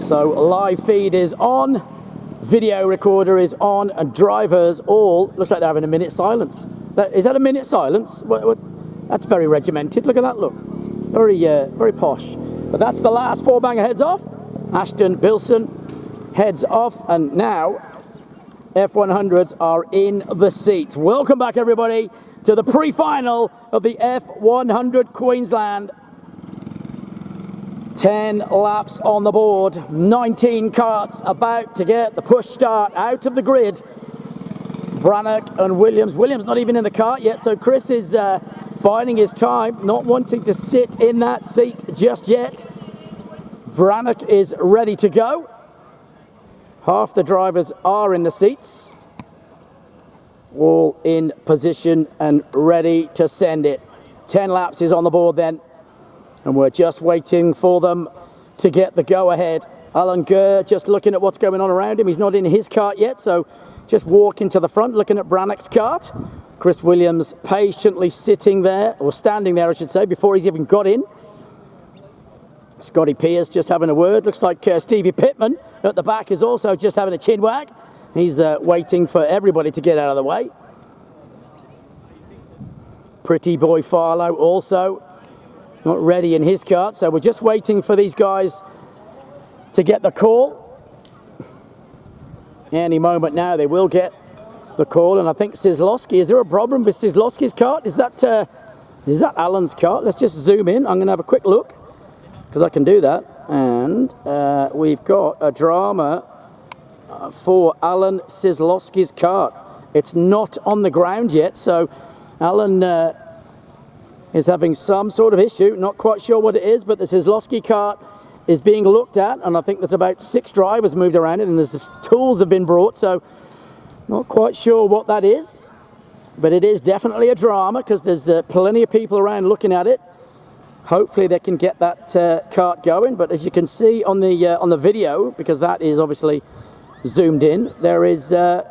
So live feed is on, video recorder is on, and drivers all, looks like they're having a minute silence. Is that a minute silence? That's very regimented. Look at that, look. Very posh. But that's the last four banger heads off. Ashton Bilson heads off, and now F100s are in the seats. Welcome back, everybody, to the pre-final of the F100 Queensland. 10 laps on the board, 19 karts about to get the push start out of the grid. Brannock and Williams. Williams not even in the kart yet, so Chris is biding his time, not wanting to sit in that seat just yet. Brannock is ready to go. Half the drivers are in the seats, all in position and ready to send it. 10 laps is on the board then, and we're just waiting for them to get the go-ahead. Alan Gurr just looking at what's going on around him. He's not in his kart yet, so just walking to the front, looking at Brannock's kart. Chris Williams patiently sitting there, or standing there, I should say, before he's even got in. Scotty Pierce just having a word. Looks like Stevie Pittman at the back is also just having a chin wag. He's waiting for everybody to get out of the way. Pretty Boy Farlow also not ready in his kart, so we're just waiting for these guys to get the call. Any moment now they will get the call, and I think Sislowski, is there a problem with Sislowski's kart? Is that Alan's kart? Let's just zoom in. I'm going to have a quick look, because I can do that. And we've got a drama for Alan Sislowski's kart. It's not on the ground yet, so Alan is having some sort of issue. Not quite sure what it is, but the Sislowski kart is being looked at, and I think there's about 6 drivers moved around it, and there's tools have been brought, so not quite sure what that is. But it is definitely a drama, because there's plenty of people around looking at it. Hopefully they can get that kart going, but as you can see on the video, because that is obviously zoomed in, there is a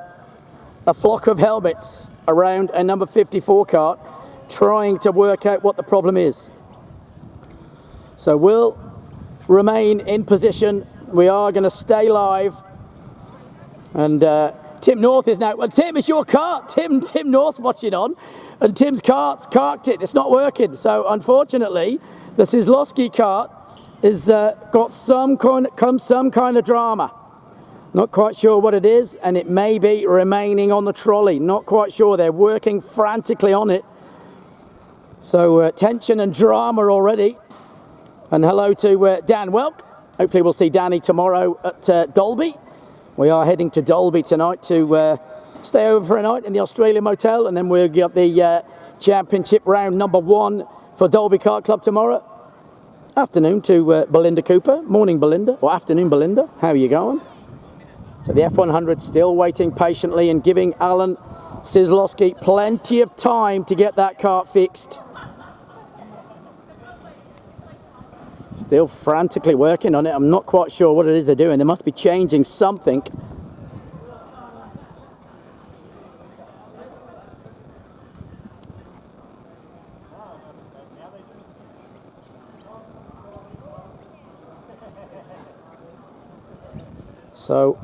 flock of helmets around a number 54 kart trying to work out what the problem is. So we'll remain in position. We are going to stay live, and Tim North is now, well, Tim, it's your kart. Tim North's watching on, and Tim's kart's carked it. It's not working. So unfortunately, the Sislowski kart has got some kind of drama. Not quite sure what it is, and it may be remaining on the trolley. Not quite sure. They're working frantically on it. So tension and drama already. And hello to Dan Welk. Hopefully we'll see Danny tomorrow at Dolby. We are heading to Dolby tonight to stay over for a night in the Australian Motel, and then we'll get the championship round number 1 for Dolby Kart Club tomorrow. Afternoon to Belinda Cooper. Morning, Belinda, or afternoon, Belinda. How are you going? So the F100 still waiting patiently and giving Alan Sislowski plenty of time to get that kart fixed. Still frantically working on it. I'm not quite sure what it is they're doing. They must be changing something. So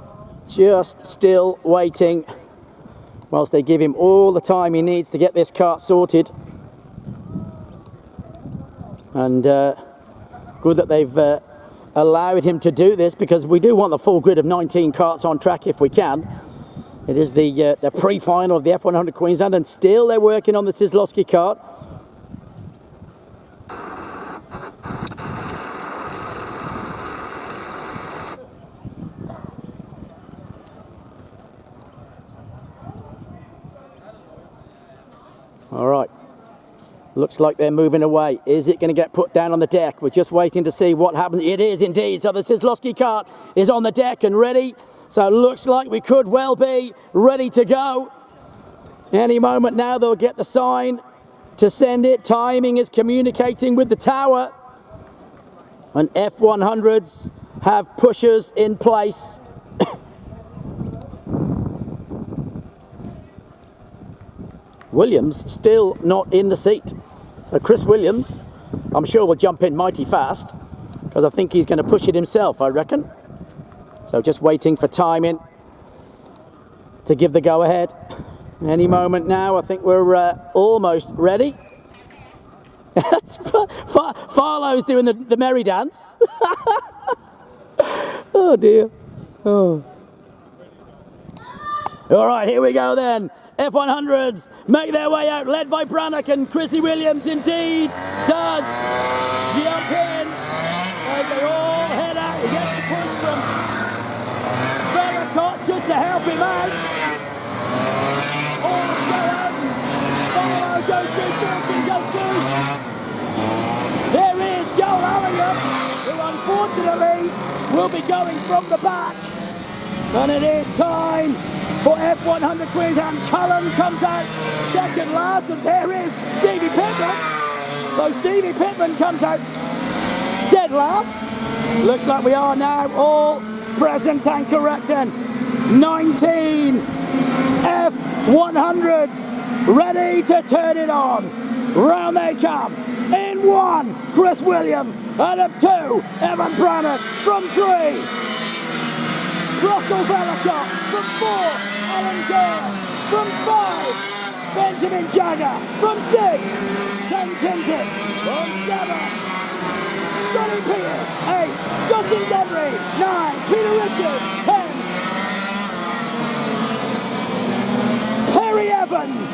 just still waiting whilst they give him all the time he needs to get this kart sorted. And good that they've allowed him to do this, because we do want the full grid of 19 karts on track if we can. It is the pre-final of the F100 Queensland, and still they're working on the Sislowski kart. All right. Looks like they're moving away. Is it going to get put down on the deck? We're just waiting to see what happens. It is indeed. So the Sislowski kart is on the deck and ready. So it looks like we could well be ready to go. Any moment now they'll get the sign to send it. Timing is communicating with the tower. And F100s have pushers in place. Williams still not in the seat. So Chris Williams, I'm sure will jump in mighty fast, because I think he's going to push it himself, I reckon. So just waiting for timing to give the go-ahead. Any moment now, I think we're almost ready. Farlow's doing the merry dance. Oh dear. Oh. All right, here we go then. F100s make their way out, led by Brannock, and Chrissy Williams indeed does jump in as they all head out. He gets the push from Veracott just to help him out. All seven. Farlow goes through, Dawson goes through. There is Joel Allingham, who unfortunately will be going from the back. And it is time for F100 Queensland. Cullen comes out second last, and there is Stevie Pittman. So Stevie Pittman comes out dead last. Looks like we are now all present and correct then. 19 F100s ready to turn it on. Round they come. In one, Chris Williams. And up two, Evan Brannock. From three, Russell Veracott. From four, Alan Kerr. From five, Benjamin Jagger. From six, Ken Kintick. From seven, Johnny Pierce. Eight, Justin Denry. Nine, Peter Richards. 10, Perry Evans.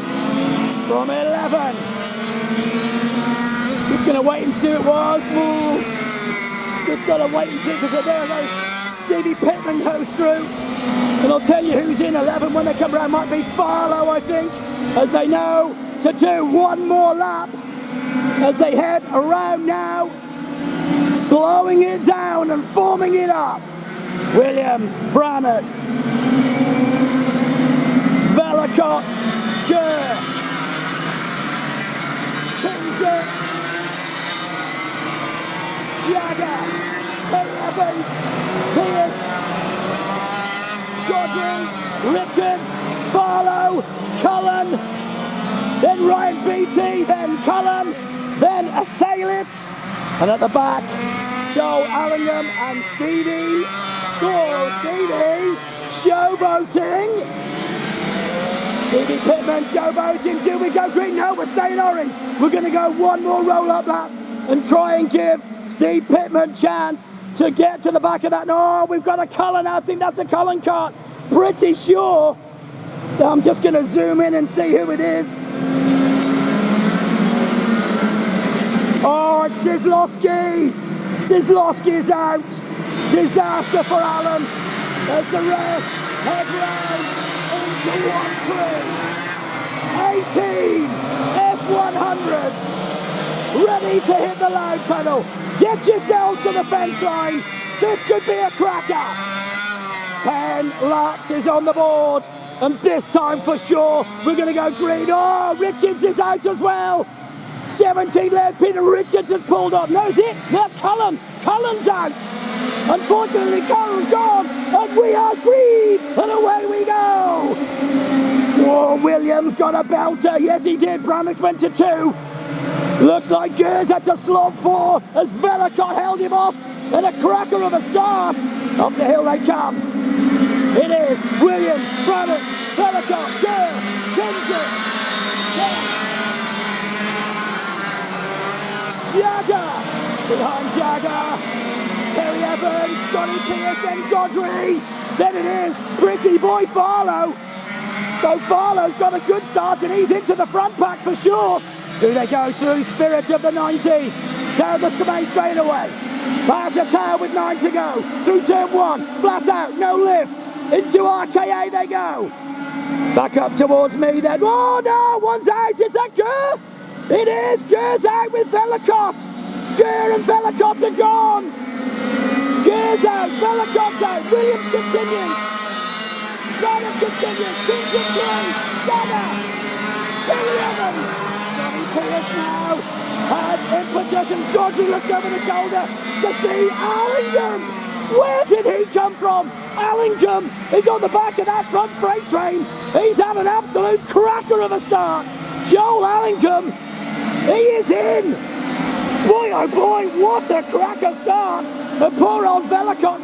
From 11. Just going to wait and see who it was. Ooh. Just got to wait and see, because there goes Stevie Pittman goes through. And I'll tell you who's in 11 when they come around. Might be Farlow, I think, as they know to do one more lap as they head around now, slowing it down and forming it up. Williams, Brannock, Veracott, Kerr, Kintick, Jagger, Perry Evans, Pierce, Godwin, Richards, Farlow, Cullen, then Ryan Beattie, then Cullen, then Assailit, and at the back, Joel Allingham and Stevie. Oh, Stevie, showboating. Stevie Pittman showboating. Do we go green? No, we're staying orange. We're going to go one more roll-up lap and try and give Steve Pittman chance to get to the back of that. No, we've got a Cullen. I think that's a Cullen cart. Pretty sure. I'm just going to zoom in and see who it is. Oh, it's Sislowski. Sislowski's out. Disaster for Alan. As the rest head round into 1-3. 18 F100s ready to hit the loud pedal. Get yourselves to the fence line. This could be a cracker. 10 laps is on the board. And this time for sure, we're going to go green. Oh, Richards is out as well. 17 led, Peter Richards has pulled up. No, is it? That's Cullen. Cullen's out. Unfortunately, Cullen's gone. And we are green. And away we go. Oh, Williams got a belter. Yes, he did. Brannock went to 2. Looks like Gers had to slog 4 as Veracott held him off. And a cracker of a start. Up the hill they come. It is Williams, Brannock, Veracott, Gers, Kintick, Jagger. Behind Jagger. Perry Evans, Johnny Pierce, then Godry. Then it is Pretty Boy Farlow. So Farlow's got a good start and he's into the front pack for sure. Do they go through Spirit of the 90s? Down the main straightaway. Past the tail with 9 to go. Through turn 1. Flat out, no lift. Into RKA they go. Back up towards me then. Oh no, one's out. Is that Gers? It is. Gers out with Veracott. Gers and Veracott are gone. Gers out. Veracott out. Williams continues. Brannock continues. Kintick through. Jagger. Perry Evans. Johnny Pierce now. And impetus and Godry looks over the shoulder to see Allingham. Where did he come from? Allingham is on the back of that front freight train. He's had an absolute cracker of a start. Joel Allingham, he is in. Boy, oh boy, what a cracker start. And poor old Veracott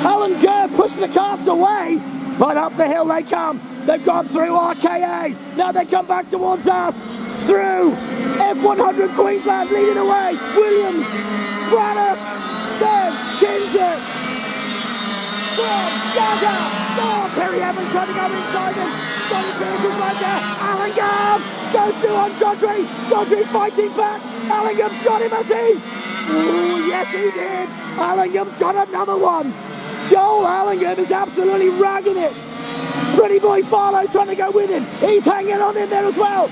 Alan Gurr pushed the carts away, but up the hill they come. They've gone through RKA. Now they come back towards us. Through F100 Queensland leading away. Williams, Branagh, then Kinzer. From Gaga. Oh, Perry Evans trying to go inside him. Johnny Pierce is right there. Allingham goes through on Godry. Godry fighting back. Allingham's got him, has he? Oh, yes he did. Allingham's got another one. Joel Allingham is absolutely ragging it. Pretty boy Farlow's trying to go with him. He's hanging on in there as well.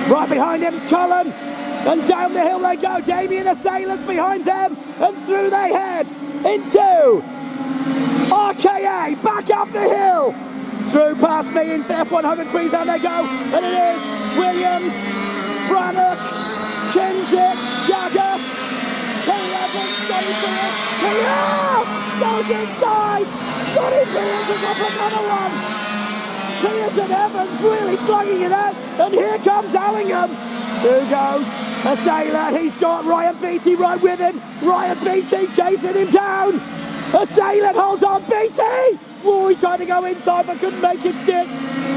Right behind him, Cullen. And down the hill they go. Damien Assailants behind them. And through they head into RKA. Back up the hill. Through past me in F100 Queensland they go. And it is Williams, Branagh, Kinzik, Jagger, Perry Evans, Scotty Pierce. Goes inside. Scotty Pierce is up another one. Pierce and Evans really slugging it out. And here comes Allingham. Through goes Assailant. He's got Ryan Beattie right with him. Ryan Beattie chasing him down. Assailant holds on. Beattie! Oh, he tried to go inside but couldn't make it stick.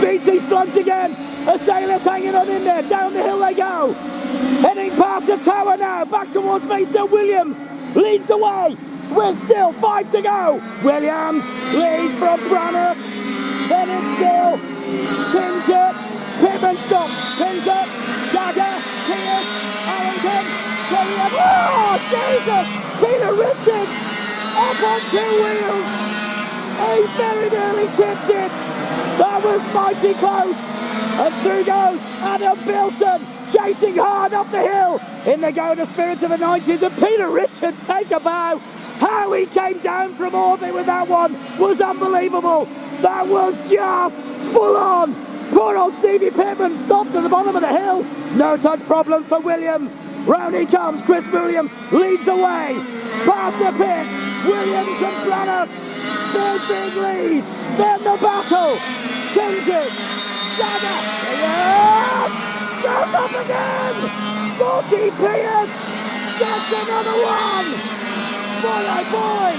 Beattie slugs again. Assailant's hanging on in there. Down the hill they go. Heading past the tower now. Back towards me. Still Williams leads the way. With still 5 to go. Williams leads from Branagh. Then it's still Kinzer. Pittman stops. Kinzer. Jagger. Pierce. Allington. Oh, Jesus! Peter Richards up on 2 wheels. He very nearly tipped it. That was mighty close. And through goes Adam Bilson, chasing hard up the hill. In they go, the spirit of the 90s. And Peter Richards, take a bow. How he came down from orbit with that one was unbelievable. That was just full on. Poor old Stevie Pittman stopped at the bottom of the hill. No such problems for Williams. Round he comes. Chris Williams leads the way. Past the pit. Williams and Branagh. Big lead. Then the battle. Kinzik. Jagger. Goes up again. 40 Pierce. Gets another one. Boy, oh boy!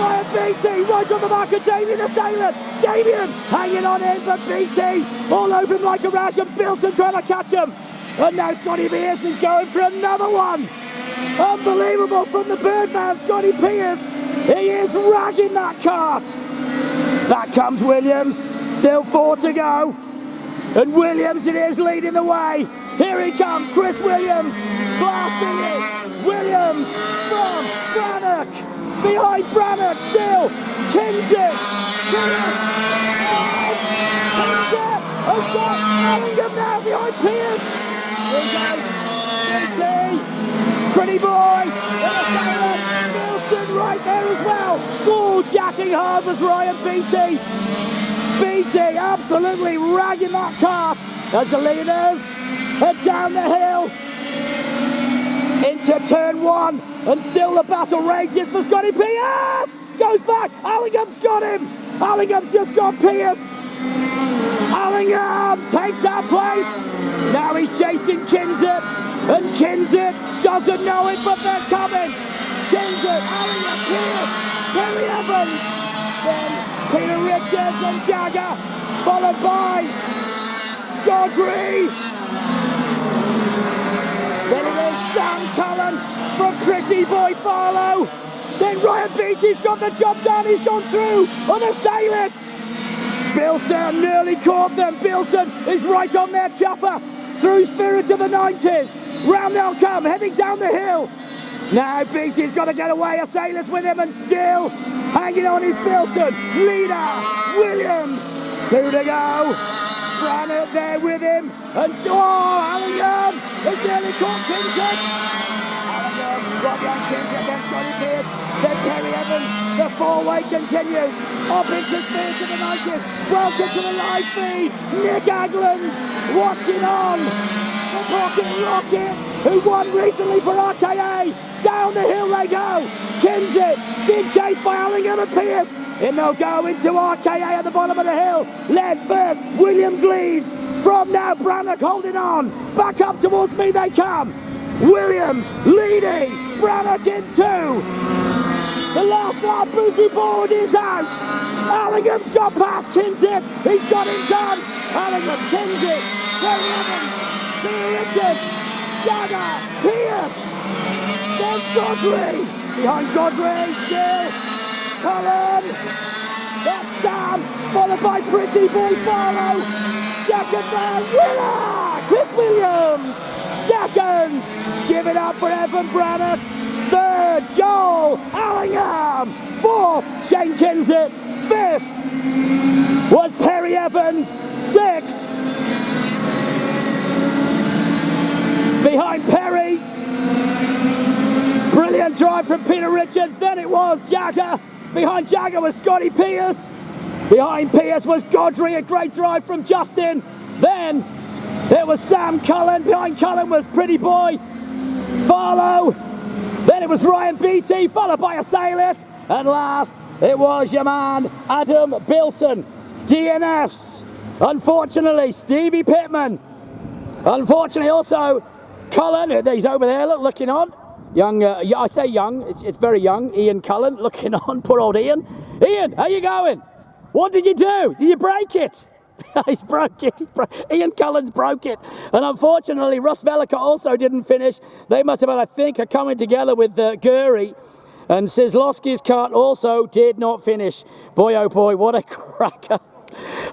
Ryan Beattie right on the back of Damien Assailant. Damien hanging on in for Beattie. All over him like a rash, and Bilson trying to catch him. And now Scotty Pierce is going for another one. Unbelievable from the Birdman, Scotty Pierce. He is ragging that cart. Back comes Williams. Still 4 to go. And Williams it is leading the way. Here he comes, Chris Williams. Blasting it. Williams from Branagh. Behind Branagh still. Kinzik. Pierce. Kinzik has got Allingham now behind Pierce. Here goes Beattie. Pretty boy. Wilson right there as well. Oh, jacking hard was Ryan Beattie. Beattie absolutely ragging that cart as the leaders head down the hill into turn 1, and still the battle rages for Scotty Pierce. Goes back. Allingham's got him. Allingham's just got Pierce. Allingham takes that place. Now he's chasing Kinzik, and Kinzik doesn't know it, but they're coming. Kinzik, Allingham, Pierce, Perry Evans, then Peter Richards and Jagger, followed by Godry. Then it is Dan Cullen from Pretty Boy Farlow. Then Ryan Beattie's got the job done. He's gone through on Assailant. Bilson nearly caught them. Bilson is right on their chopper through spirit of the 90s. Round they'll come, heading down the hill. Now Beattie's got to get away. Assailant's with him and still hanging on his Bilson. Leader, Williams. 2 to go. Branagh there with him. And Allingham has nearly caught Kinzik. Allingham, right on Kinzik against Scotty Pierce. Then Perry Evans. The 4-way continues. Up into spirit of the 90s. Welcome to the live feed. Nick Agland watching on. The Pocket Rocket, who won recently for RKA. Down the hill they go. Kinzik being chased by Allingham and Pierce. In they'll go into RKA at the bottom of the hill. Led first. Williams leads. From now, Branagh holding on. Back up towards me they come. Williams leading. Branagh in 2. The last lap boogie board is out. Allingham's got past Kinsit. He's got him done. Allingham, Kinsit, Terry Evans, Peter Richards, Jagger, Pierce, then Godfrey. Behind Godfrey, still Cullen. That's Sam, followed by Pretty Boy Farlow. Second man, winner, Chris Williams. Second, give it up for Evan Brannock. Third, Joel Allingham. Fourth, Shane Kinsit. Fifth was Perry Evans. Sixth, behind Perry, brilliant drive from Peter Richards. Then it was Jagger. Behind Jagger was Scotty Pierce. Behind Pierce was Godfrey, a great drive from Justin. Then it was Sam Cullen. Behind Cullen was Pretty Boy Farlow. Then it was Ryan Beattie, followed by Assailant. And last, it was your man, Adam Bilson. DNFs. Unfortunately, Stevie Pittman. Unfortunately, also, Cullen, he's over there, looking on. Young, I say young, it's very young. Ian Cullen, looking on, poor old Ian. Ian, how you going? What did you do? Did you break it? He's broke it. Ian Cullen's broke it. And unfortunately, Russ Velica also didn't finish. They must have, I think, are coming together with Gurry. And Sislowski's kart also did not finish. Boy, oh boy, what a cracker.